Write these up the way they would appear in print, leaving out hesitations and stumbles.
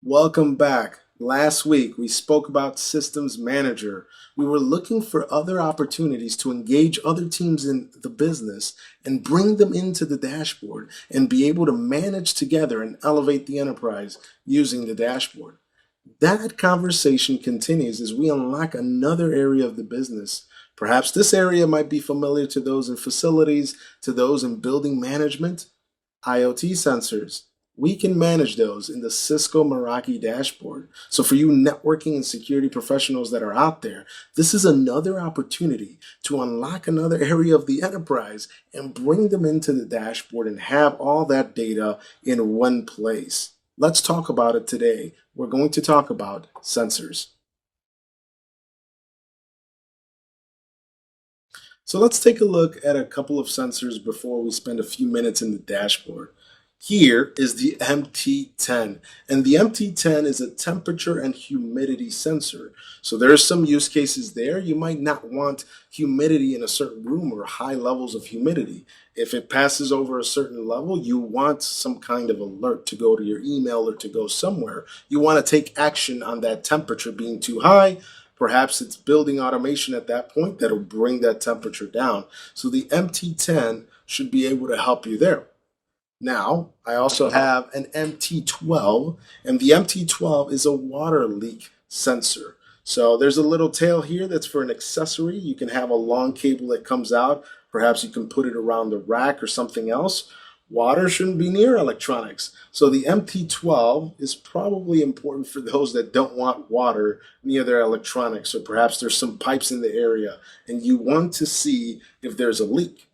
Welcome back. Last week we spoke about Systems Manager. We were looking for other opportunities to engage other teams in the business and bring them into the dashboard and be able to manage together and elevate the enterprise using the dashboard. That conversation continues as we unlock another area of the business. Perhaps this area might be familiar to those in facilities, to those in building management. IoT sensors. We can manage those in the Cisco Meraki dashboard. So for you networking and security professionals that are out there, this is another opportunity to unlock another area of the enterprise and bring them into the dashboard and have all that data in one place. Let's talk about it today. We're going to talk about sensors. So let's take a look at a couple of sensors before we spend a few minutes in the dashboard. Here is the MT10, and the MT10 is a temperature and humidity sensor. So there are some use cases there. You might not want humidity in a certain room or high levels of humidity. If it passes over a certain level, you want some kind of alert to go to your email or to go somewhere. You want to take action on that temperature being too high. Perhaps it's building automation at that point that'll bring that temperature down. So the MT10 should be able to help you there. Now, I also have an MT12, and the MT12 is a water leak sensor. So there's a little tail here that's for an accessory. You can have a long cable that comes out. Perhaps you can put it around the rack or something else. Water shouldn't be near electronics. So the MT12 is probably important for those that don't want water near their electronics, or perhaps there's some pipes in the area and you want to see if there's a leak.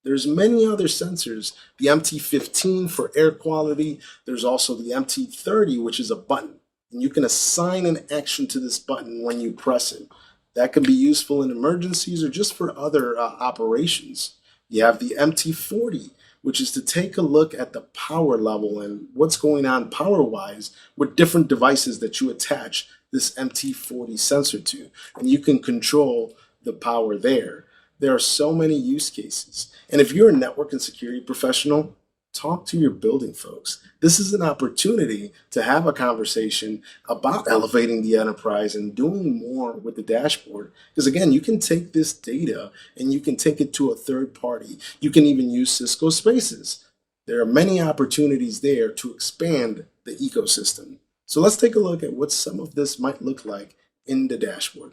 There's many other sensors. The MT15 for air quality. There's also the MT30, which is a button. And you can assign an action to this button when you press it. That can be useful in emergencies or just for other operations. You have the MT40, which is to take a look at the power level and what's going on power-wise with different devices that you attach this MT40 sensor to. And you can control the power there. There are so many use cases. And if you're a network and security professional, talk to your building folks. This is an opportunity to have a conversation about elevating the enterprise and doing more with the dashboard. Because again, you can take this data and you can take it to a third party. You can even use Cisco Spaces. There are many opportunities there to expand the ecosystem. So let's take a look at what some of this might look like in the dashboard.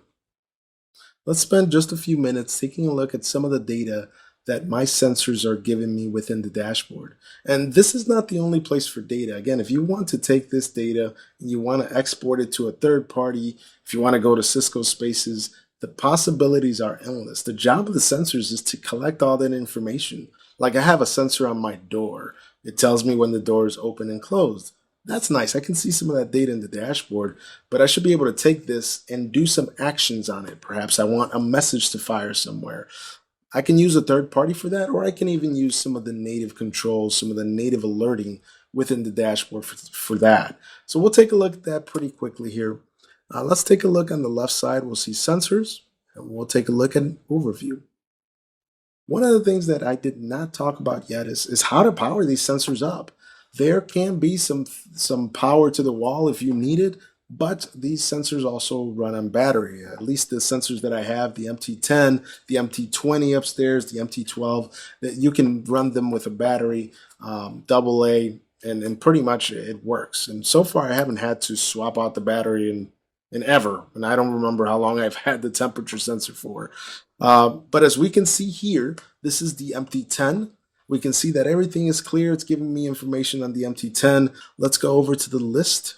Let's spend just a few minutes taking a look at some of the data that my sensors are giving me within the dashboard. And this is not the only place for data. Again, if you want to take this data and you want to export it to a third party, if you want to go to Cisco Spaces, the possibilities are endless. The job of the sensors is to collect all that information. Like I have a sensor on my door. It tells me when the door is open and closed. That's nice. I can see some of that data in the dashboard, but I should be able to take this and do some actions on it. Perhaps I want a message to fire somewhere. I can use a third party for that, or I can even use some of the native controls, some of the native alerting within the dashboard for that. So we'll take a look at that pretty quickly here. Let's take a look on the left side. We'll see sensors, and we'll take a look at an overview. One of the things that I did not talk about yet is how to power these sensors up. There can be some power to the wall if you need it, but these sensors also run on battery. At least the sensors that I have, the MT10, the MT20 upstairs, the MT12, that you can run them with a battery, AA, and pretty much it works. And so far, I haven't had to swap out the battery in ever, and I don't remember how long I've had the temperature sensor for. But as we can see here, this is the MT10. We can see that everything is clear. It's giving me information on the MT10. Let's go over to the list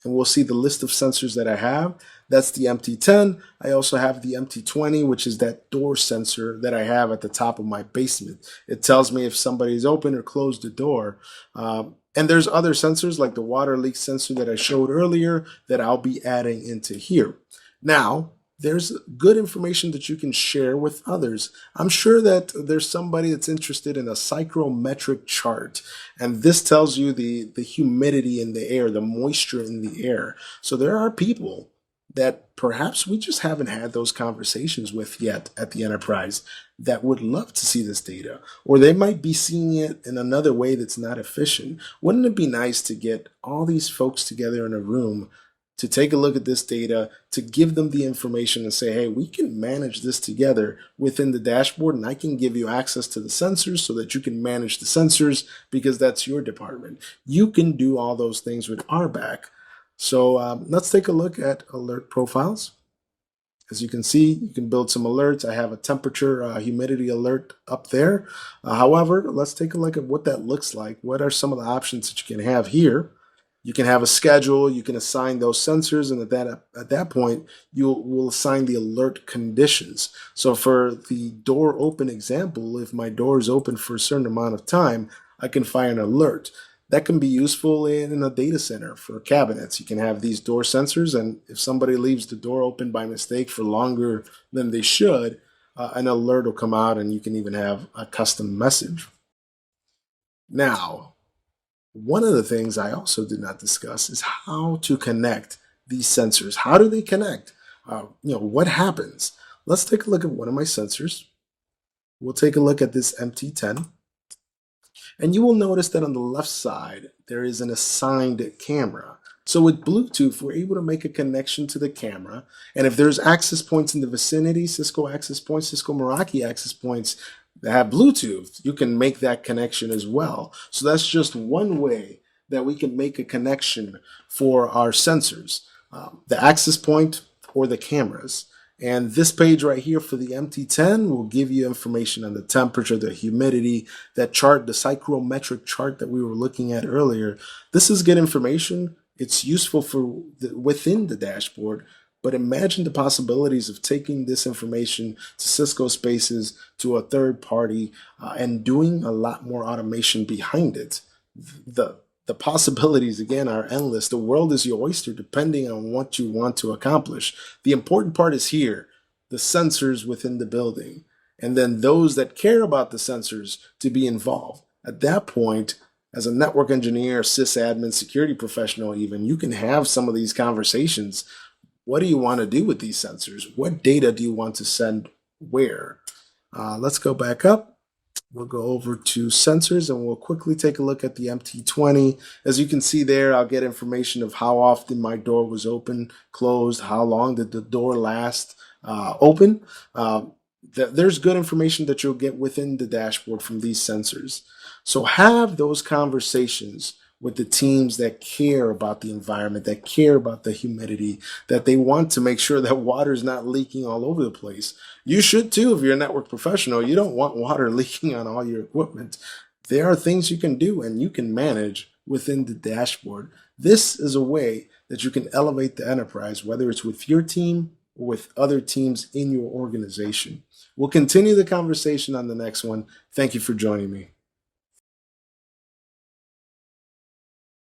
and we'll see the list of sensors that I have. That's the MT10. I also have the MT20, which is that door sensor that I have at the top of my basement. It tells me if somebody's opened or closed the door. And there's other sensors like the water leak sensor that I showed earlier that I'll be adding into here. Now, there's good information that you can share with others. I'm sure that there's somebody that's interested in a psychrometric chart, and this tells you the humidity in the air, the moisture in the air. So there are people that perhaps we just haven't had those conversations with yet at the enterprise that would love to see this data, or they might be seeing it in another way that's not efficient. Wouldn't it be nice to get all these folks together in a room to take a look at this data, to give them the information and say, hey, we can manage this together within the dashboard, and I can give you access to the sensors so that you can manage the sensors because that's your department. You can do all those things with our back. So let's take a look at alert profiles. As you can see, you can build some alerts. I have a temperature, humidity alert up there. However, let's take a look at what that looks like. What are some of the options that you can have here? You can have a schedule. You can assign those sensors, and at that point, you will assign the alert conditions. So for the door open example, if my door is open for a certain amount of time, I can fire an alert. That can be useful in a data center for cabinets. You can have these door sensors, and if somebody leaves the door open by mistake for longer than they should, an alert will come out, and you can even have a custom message. Now, one of the things I also did not discuss is how to connect these sensors. How do they connect? What happens? Let's take a look at one of my sensors. We'll take a look at this MT10. And you will notice that on the left side, there is an assigned camera. So with Bluetooth, we're able to make a connection to the camera. And if there's access points in the vicinity, Cisco access points, Cisco Meraki access points that have Bluetooth, you can make that connection as well. So that's just one way that we can make a connection for our sensors, the access point or the cameras. And this page right here for the MT10 will give you information on the temperature, the humidity, that chart, the psychrometric chart that we were looking at earlier. This is good information. It's useful for within the dashboard, but imagine the possibilities of taking this information to Cisco Spaces, to a third party, and doing a lot more automation behind it. The the possibilities again are endless. The world is your oyster depending on what you want to accomplish. The important part is here, the sensors within the building, and then those that care about the sensors to be involved. At that point, as a network engineer, sysadmin, security professional, even, you can have some of these conversations. What do you want to do with these sensors? What data do you want to send where? Let's go back up. We'll go over to sensors and we'll quickly take a look at the MT20. As you can see there, I'll get information of how often my door was open, closed, how long did the door last open. There's good information that you'll get within the dashboard from these sensors. So have those conversations with the teams that care about the environment, that care about the humidity, that they want to make sure that water's not leaking all over the place. You should too if you're a network professional. You don't want water leaking on all your equipment. There are things you can do and you can manage within the dashboard. This is a way that you can elevate the enterprise, whether it's with your team or with other teams in your organization. We'll continue the conversation on the next one. Thank you for joining me.